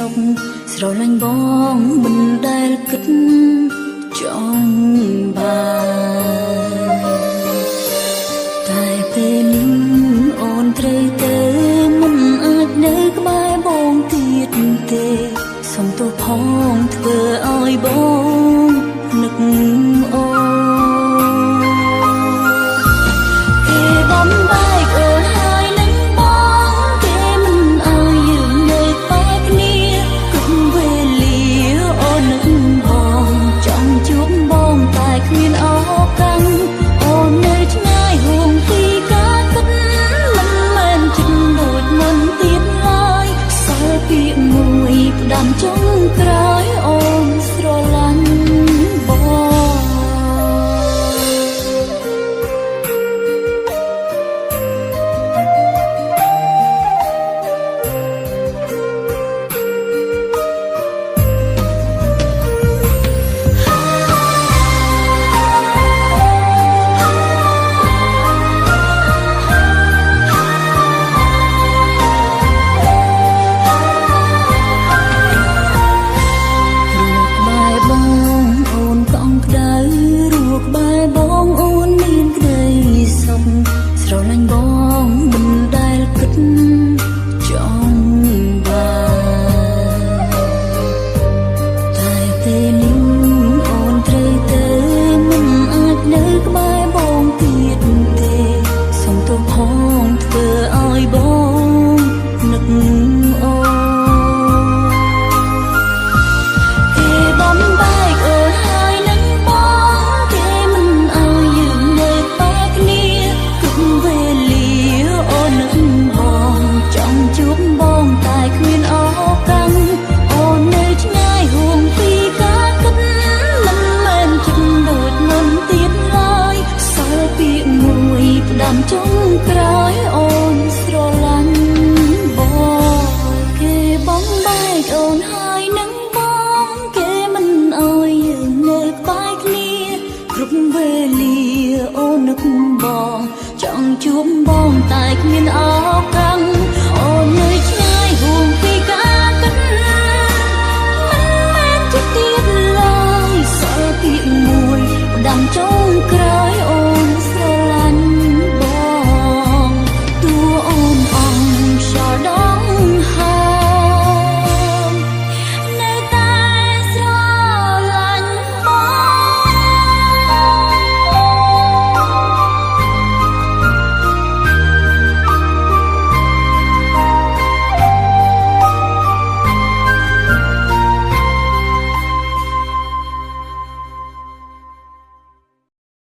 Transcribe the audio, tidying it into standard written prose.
សុខស្រឡាញ់បងមិនដែលគិតចង់បានតែពេលនេះអូនត្រូវទៅមិនអាចនៅក្បែរបងទៀតទេសុំទោសផងធ្វើឲ្យបងនឹកអូនគេបំបែកអូនហើយនឹងបងគេមិនឲ្យយើងនៅក្បែរគ្នាគ្រប់វេលាអូននឹងបងចង់ជួបបងតែគ្មានឱកាសអូននៅឆ្ងាយហួងពីការគិតមិនមែនចិត្តដូចមុនទៀតឡើយសល់ពាក្យមួយផ្ដាំចុងក្រោយអូនស្រឡាញ់ស្រឡាញ់បងមិនដែលគិតចង់បានតែពេលនេះអូនត្រូវទៅមិនអាចនៅក្បែរបងទៀតទេសុំទោសផងធ្វើឲ្យបងនឹកអូនគេបំបែកអូនហើយនឹងបងគេមិនឲ្យយើងនៅក្បែរគ្នាគ្រប់វេលាអូននឹងបងចង់ជួបបងតែគ្មានឱកាសអូននៅឆ្ងាយហួងពីការគិតមិនមែនចិត្តដូចមុនទៀតឡើយសល់ពាក្យមួយផ្ដាំចុងក្រោយអូនស្រឡាញ់បងគេបំបែកអូនហើយនឹងបងគេមិនឲ្យយើងនៅក្បែរគ្នាគ្រប់វេលាអូននឹកបងចង់ជួបបងតែគ្មានឱកាសអូននៅឆ្ងាយហួងពីការគិតមិនមែនចិត្តទៀតឡើយសល់ពាក្យមួយផ្ដាំចុង